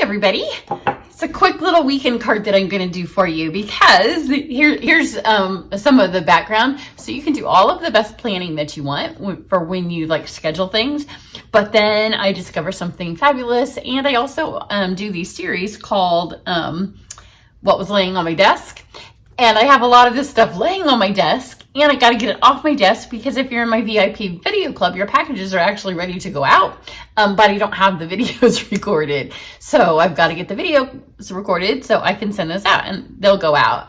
everybody. It's a quick little weekend card that I'm going to do for you because here's some of the background. So you can do all of the best planning that you want for when you like schedule things. But then I discover something fabulous, and I also do these series called What Was Laying on My Desk. And I have a lot of this stuff laying on my desk, and I got to get it off my desk because if you're in my VIP video club, your packages are actually ready to go out, but I don't have the videos recorded. So I've got to get the videos recorded so I can send those out, and they'll go out.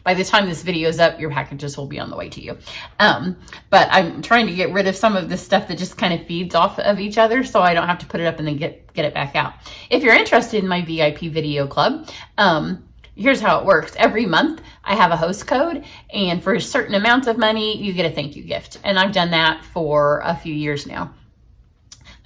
By the time this video is up, your packages will be on the way to you. But I'm trying to get rid of some of this stuff that just kind of feeds off of each other so I don't have to put it up and then get it back out. If you're interested in my VIP video club, here's how it works. Every month I have a host code, and for certain amounts of money, you get a thank you gift. And I've done that for a few years now.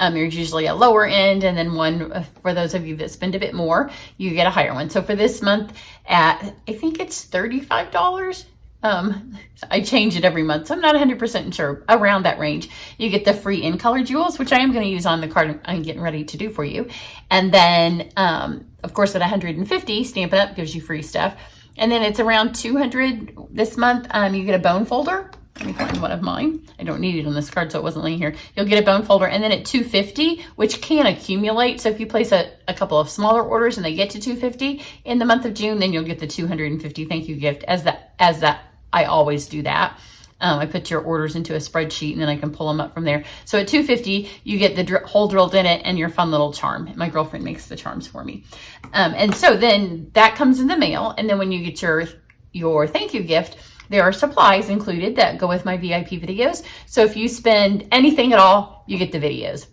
There's usually a lower end, and then one for those of you that spend a bit more, you get a higher one. So for this month at, I think it's $35. I change it every month, so I'm not 100% sure, around that range. You get the free in color jewels, which I am going to use on the card I'm getting ready to do for you. And then, of course, at 150, Stampin' Up! Gives you free stuff. And then it's around 200 this month. You get a bone folder. Let me find one of mine. I don't need it on this card, so it wasn't laying here. You'll get a bone folder. And then at 250, which can accumulate. So if you place a couple of smaller orders and they get to 250 in the month of June, then you'll get the 250 thank you gift as that. I always do that. I put your orders into a spreadsheet, and then I can pull them up from there. So at 250, you get the hole drilled in it and your fun little charm. My girlfriend makes the charms for me. And so then that comes in the mail. And then when you get your thank you gift, there are supplies included that go with my VIP videos. So if you spend anything at all, you get the videos.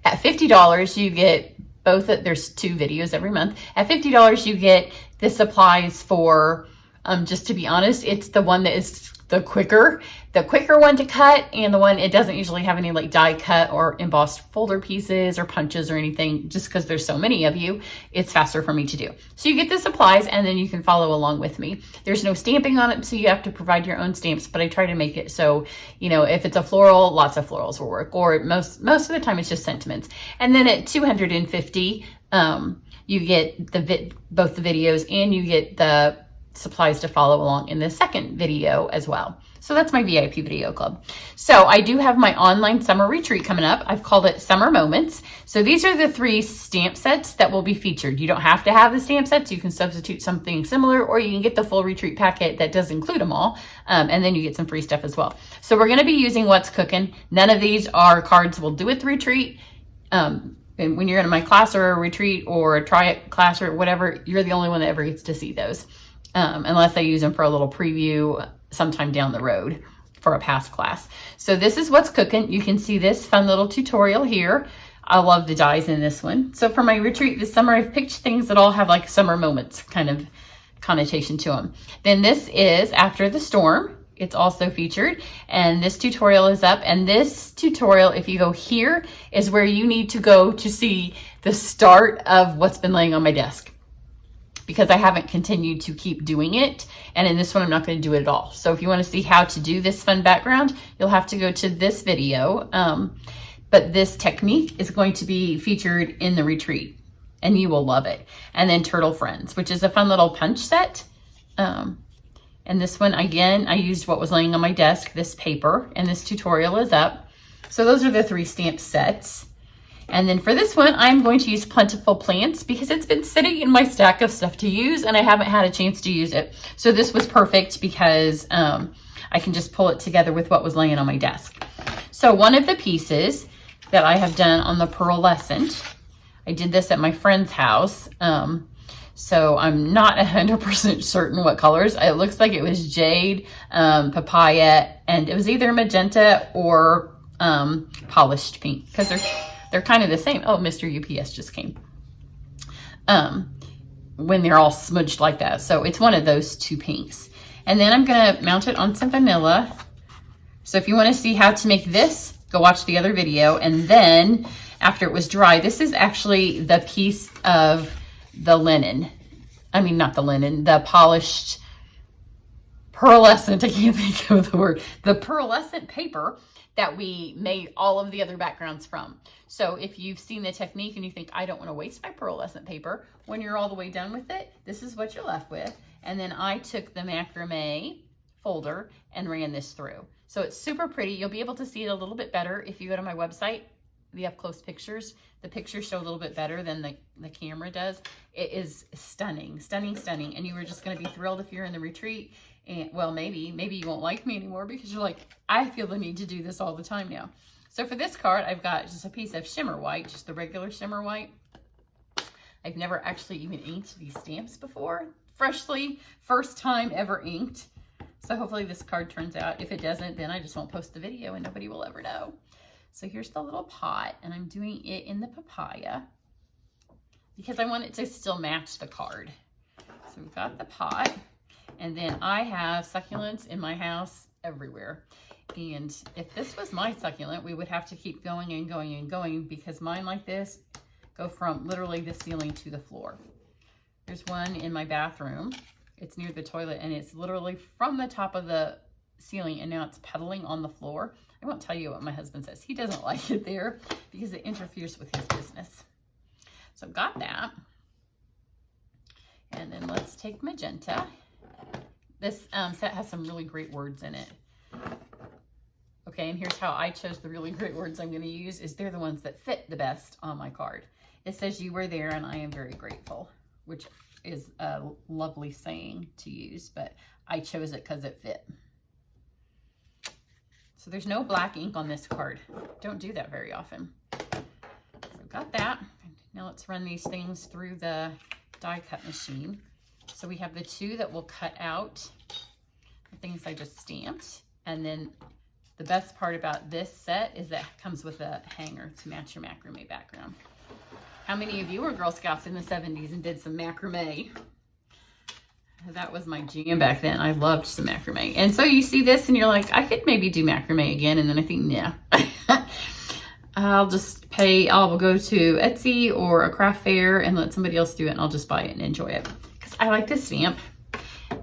At $50, you get both. There's 2 videos every month. At $50, you get the supplies for, just to be honest, it's the one that is the quicker one to cut, and the one, it doesn't usually have any like die cut or embossed folder pieces or punches or anything, just because there's so many of you, it's faster for me to do. So you get the supplies, and then you can follow along with me. There's no stamping on it, so you have to provide your own stamps, but I try to make it so, you know, if it's a floral, lots of florals will work, or most of the time it's just sentiments. And then at 250, you get both the videos, and you get the supplies to follow along in the second video as well. So that's my VIP video club. So I do have my online summer retreat coming up. I've called it Summer Moments. So these are the 3 stamp sets that will be featured. You don't have to have the stamp sets. You can substitute something similar, or you can get the full retreat packet that does include them all. And then you get some free stuff as well. So we're going to be using What's Cooking. None of these are cards we'll do at the retreat. And when you're in my class or a retreat or a try it class or whatever, you're the only one that ever gets to see those. Unless I use them for a little preview sometime down the road for a past class. So this is What's Cooking. You can see this fun little tutorial here. I love the dies in this one. So for my retreat this summer, I've picked things that all have like summer moments kind of connotation to them. Then this is After the Storm. It's also featured, and this tutorial is up. And this tutorial, if you go here, is where you need to go to see the start of what's been laying on my desk, because I haven't continued to keep doing it. And in this one, I'm not going to do it at all. So if you want to see how to do this fun background, you'll have to go to this video. But this technique is going to be featured in the retreat, and you will love it. And then Turtle Friends, which is a fun little punch set. And this one, again, I used What Was Laying on My Desk, this paper, and this tutorial is up. So those are the 3 stamp sets. And then for this one, I'm going to use Plentiful Plants because it's been sitting in my stack of stuff to use, and I haven't had a chance to use it. So this was perfect because I can just pull it together with what was laying on my desk. So one of the pieces that I have done on the Pearlescent, I did this at my friend's house. So I'm not 100% certain what colors. It looks like it was jade, papaya, and it was either magenta or polished pink, because they're kind of the same. Oh, Mr. UPS just came. When they're all smudged like that. So it's one of those 2 pinks. And then I'm going to mount it on some vanilla. So if you want to see how to make this, go watch the other video. And then after it was dry, this is actually the piece of the linen. I mean, not the linen, the polished pearlescent. I can't think of the word. The pearlescent paper that we made all of the other backgrounds from. So if you've seen the technique and you think, I don't want to waste my pearlescent paper, when you're all the way done with it, this is what you're left with. And then I took the macrame folder and ran this through. So it's super pretty. You'll be able to see it a little bit better if you go to my website, the up close pictures. The pictures show a little bit better than the camera does. It is stunning, stunning, stunning. And you were just going to be thrilled if you're in the retreat. And well, maybe you won't like me anymore because you're like, I feel the need to do this all the time now. So for this card, I've got just a piece of shimmer white, just the regular shimmer white. I've never actually even inked these stamps before. Freshly, first time ever inked. So hopefully this card turns out. If it doesn't, then I just won't post the video and nobody will ever know. So here's the little pot, and I'm doing it in the papaya because I want it to still match the card. So we've got the pot, and then I have succulents in my house everywhere. And if this was my succulent, we would have to keep going and going and going because mine like this go from literally the ceiling to the floor. There's one in my bathroom. It's near the toilet, and it's literally from the top of the ceiling, and now it's pedaling on the floor. I won't tell you what my husband says. He doesn't like it there because it interferes with his business. So got that. And then let's take magenta. This set has some really great words in it. Okay, and here's how I chose the really great words I'm going to use. Is they're the ones that fit the best on my card. It says, you were there and I am very grateful, which is a lovely saying to use, but I chose it because it fit. So there's no black ink on this card. Don't do that very often. So got that. Now let's run these things through the die cut machine. So we have the two that will cut out the things I just stamped. And then the best part about this set is that it comes with a hanger to match your macrame background. How many of you were Girl Scouts in the 70s and did some macrame? That was my jam back then. I loved some macrame. And so you see this and you're like, I could maybe do macrame again. And then I think, nah. I'll go to Etsy or a craft fair and let somebody else do it. And I'll just buy it and enjoy it. Because I like to stamp.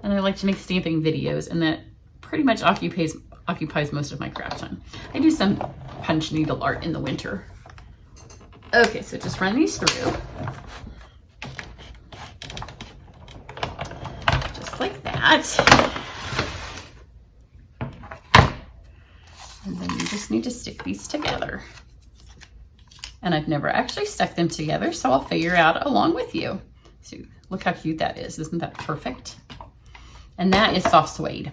And I like to make stamping videos. And that pretty much occupies most of my craft time. I do some punch needle art in the winter. Okay, so just run these through. Like that. And then you just need to stick these together. And I've never actually stuck them together, so I'll figure out along with you. So look how cute that is. Isn't that perfect? And that is soft suede.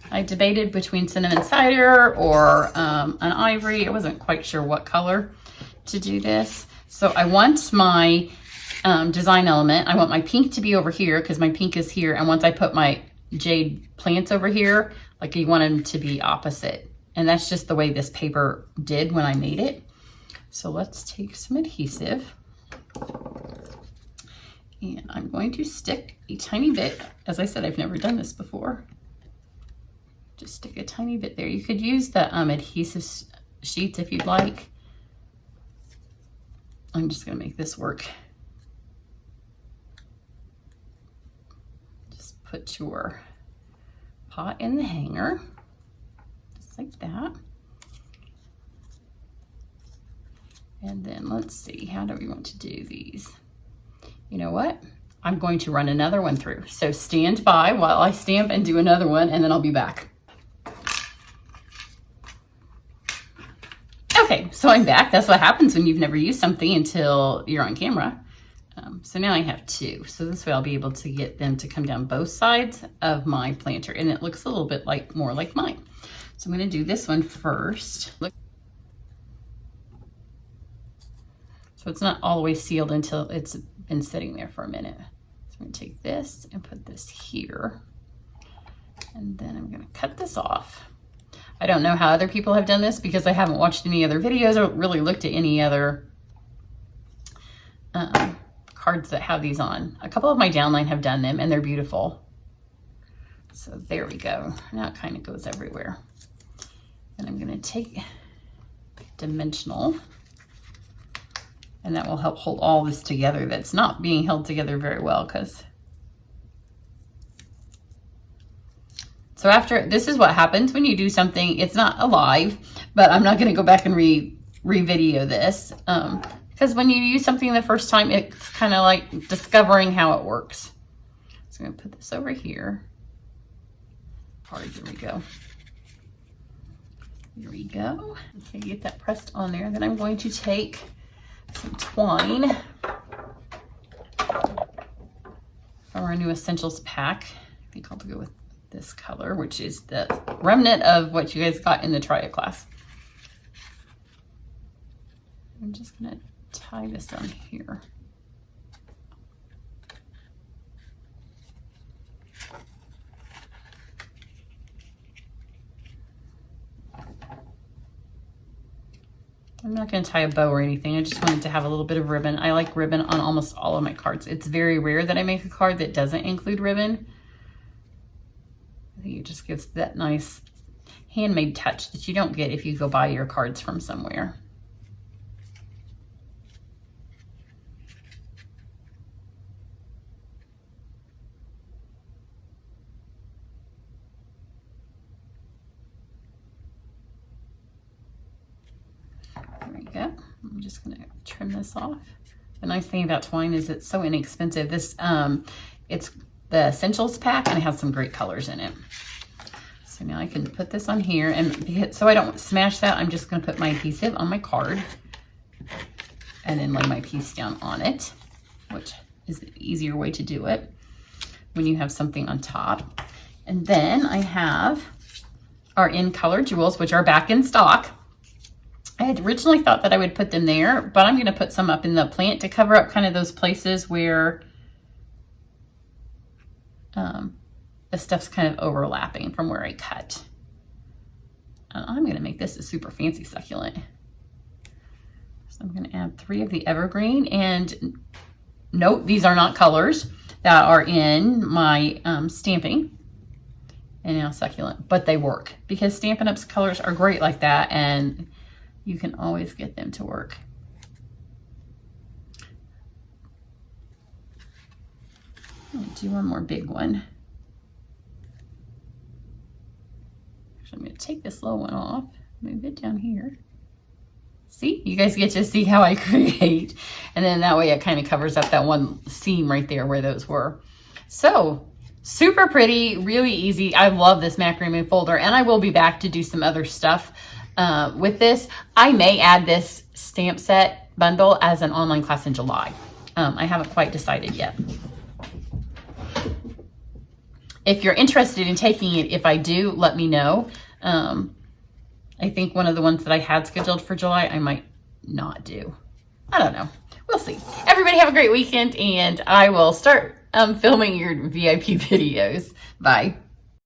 I debated between cinnamon cider or an ivory. I wasn't quite sure what color to do this. So I want my design element. I want my pink to be over here because my pink is here. And once I put my jade plants over here, like you want them to be opposite. And that's just the way this paper did when I made it. So let's take some adhesive. And I'm going to stick a tiny bit. As I said, I've never done this before. Just stick a tiny bit there. You could use the adhesive sheets if you'd like. I'm just going to make this work. Just put your pot in the hanger, just like that. And then let's see, how do we want to do these? You know what? I'm going to run another one through. So stand by while I stamp and do another one, and then I'll be back. Okay, so I'm back. That's what happens when you've never used something until you're on camera. So now I have two. So this way I'll be able to get them to come down both sides of my planter. And it looks a little bit like more like mine. So I'm going to do this one first. Look. So it's not all the way sealed until it's been sitting there for a minute. So I'm going to take this and put this here. And then I'm going to cut this off. I don't know how other people have done this because I haven't watched any other videos or really looked at any other cards that have these on. A couple of my downline have done them and they're beautiful. So there we go. Now it kind of goes everywhere. And I'm going to take dimensional, and that will help hold all this together. That's not being held together very well because So after, this is what happens when you do something, it's not alive, but I'm not gonna go back and re-video this. Because when you use something the first time, it's kind of like discovering how it works. So I'm gonna put this over here. Here we go. Here we go. Okay, get that pressed on there. Then I'm going to take some twine from our new Essentials pack. I think I'll go with this color, which is the remnant of what you guys got in the Try It class. I'm just gonna tie this on here. I'm not going to tie a bow or anything. I just wanted to have a little bit of ribbon. I like ribbon on almost all of my cards. It's very rare that I make a card that doesn't include ribbon. I think it just gives that nice handmade touch that you don't get if you go buy your cards from somewhere. I'm just going to trim this off. The nice thing about twine is it's so inexpensive. This it's the Essentials pack and it has some great colors in it. So now I can put this on here, and so I don't smash that, I'm just going to put my adhesive on my card and then lay my piece down on it, which is the easier way to do it when you have something on top. And then I have our in color jewels, which are back in stock. I had originally thought that I would put them there, but I'm going to put some up in the plant to cover up kind of those places where the stuff's kind of overlapping from where I cut. I'm going to make this a super fancy succulent. So I'm going to add 3 of the evergreen, and note these are not colors that are in my stamping and now succulent, but they work because Stampin' Up's colors are great like that, and you can always get them to work. I'll do one more big one. Actually, I'm going to take this little one off, move it down here. See, you guys get to see how I create. And then that way it kind of covers up that one seam right there where those were. So super pretty, really easy. I love this macrame folder, and I will be back to do some other stuff with this. I may add this stamp set bundle as an online class in July. I haven't quite decided yet. If you're interested in taking it, if I do, let me know. I think one of the ones that I had scheduled for July, I might not do. I don't know. We'll see. Everybody have a great weekend, and I will start filming your VIP videos. Bye.